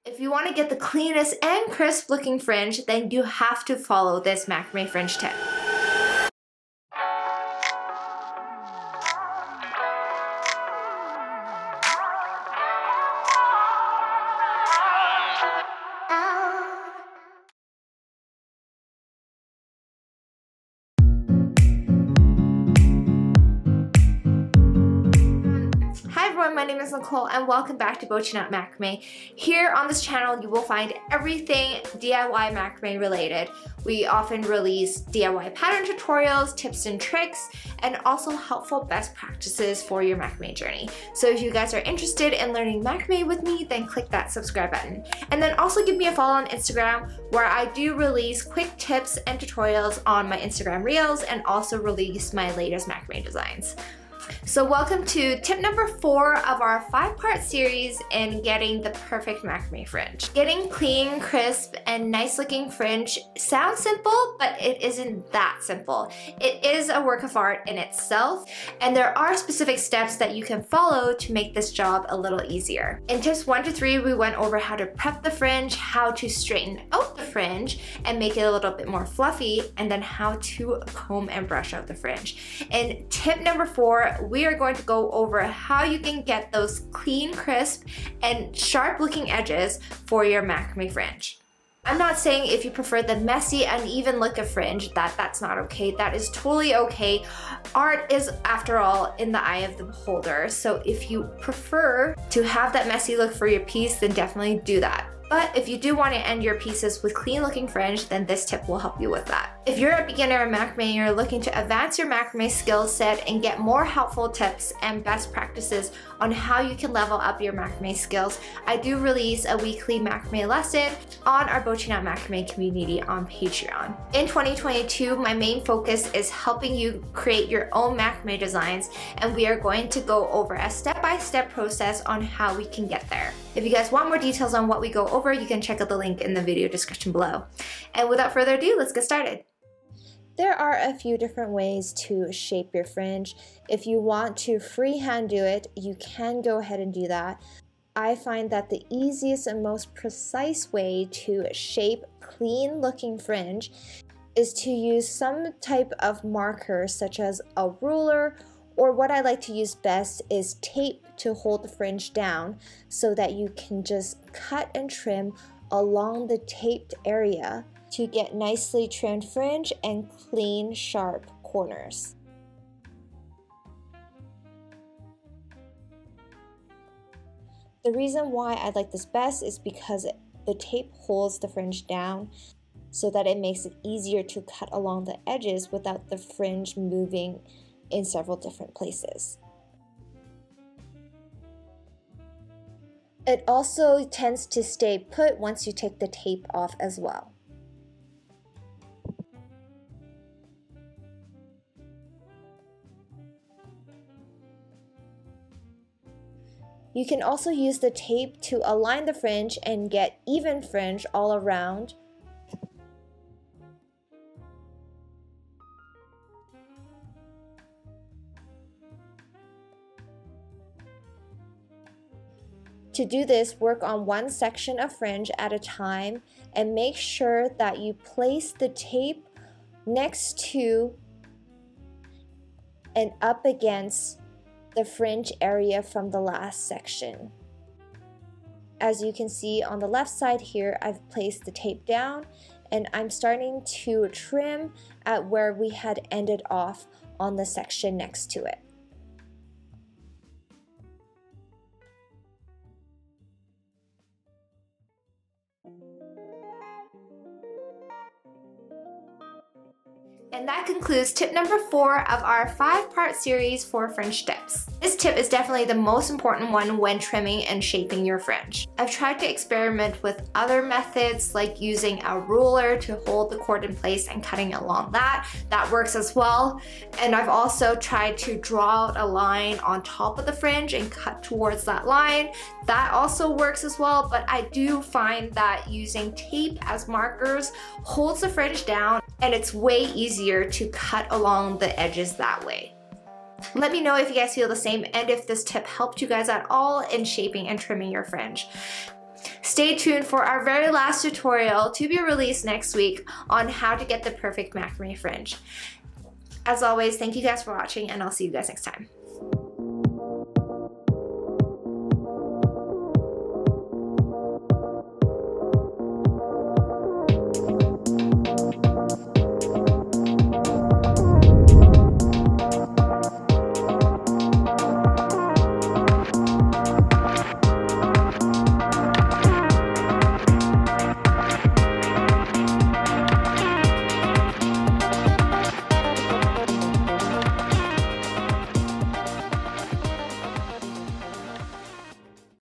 If you want to get the cleanest and crisp looking fringe, then you have to follow this macrame fringe tip. Hi everyone, my name is Nicole and welcome back to BOCHIKNOT Macrame. Here on this channel you will find everything DIY macrame related. We often release DIY pattern tutorials, tips and tricks, and also helpful best practices for your macrame journey. So if you guys are interested in learning macrame with me, then click that subscribe button. And then also give me a follow on Instagram where I do release quick tips and tutorials on my Instagram reels and also release my latest macrame designs. So welcome to tip number 4 of our 5-part series in getting the perfect macrame fringe. Getting clean, crisp, and nice looking fringe sounds simple, but it isn't that simple. It is a work of art in itself, and there are specific steps that you can follow to make this job a little easier. In tips 1 to 3, we went over how to prep the fringe, how to straighten out the fringe and make it a little bit more fluffy, and then how to comb and brush out the fringe. In tip number 4, we are going to go over how you can get those clean, crisp, and sharp looking edges for your macrame fringe. I'm not saying if you prefer the messy, uneven look of fringe that's not okay. That is totally okay. Art is, after all, in the eye of the beholder. So if you prefer to have that messy look for your piece, then definitely do that. But if you do want to end your pieces with clean looking fringe, then this tip will help you with that. If you're a beginner in macrame and you're looking to advance your macrame skill set and get more helpful tips and best practices on how you can level up your macrame skills, I do release a weekly macrame lesson on our BOCHIKNOT Macrame community on Patreon. In 2022, my main focus is helping you create your own macrame designs, and we are going to go over a step-by-step process on how we can get there. If you guys want more details on what we go over, you can check out the link in the video description below. And without further ado, let's get started. There are a few different ways to shape your fringe. If you want to freehand do it, you can go ahead and do that. I find that the easiest and most precise way to shape clean looking fringe is to use some type of marker such as a ruler, or what I like to use best is tape to hold the fringe down so that you can just cut and trim along the taped area to get nicely trimmed fringe and clean, sharp corners. The reason why I like this best is because the tape holds the fringe down so that it makes it easier to cut along the edges without the fringe moving in several different places. It also tends to stay put once you take the tape off as well. You can also use the tape to align the fringe and get even fringe all around. To do this, work on one section of fringe at a time and make sure that you place the tape next to and up against the fringe area from the last section. As you can see on the left side here, I've placed the tape down and I'm starting to trim at where we had ended off on the section next to it. And that concludes tip number 4 of our 5-part series for fringe tips. This tip is definitely the most important one when trimming and shaping your fringe. I've tried to experiment with other methods like using a ruler to hold the cord in place and cutting along that. That works as well. And I've also tried to draw out a line on top of the fringe and cut towards that line. That also works as well, but I do find that using tape as markers holds the fringe down and it's way easier to cut along the edges that way. Let me know if you guys feel the same and if this tip helped you guys at all in shaping and trimming your fringe. Stay tuned for our very last tutorial to be released next week on how to get the perfect macrame fringe. As always, thank you guys for watching, and I'll see you guys next time.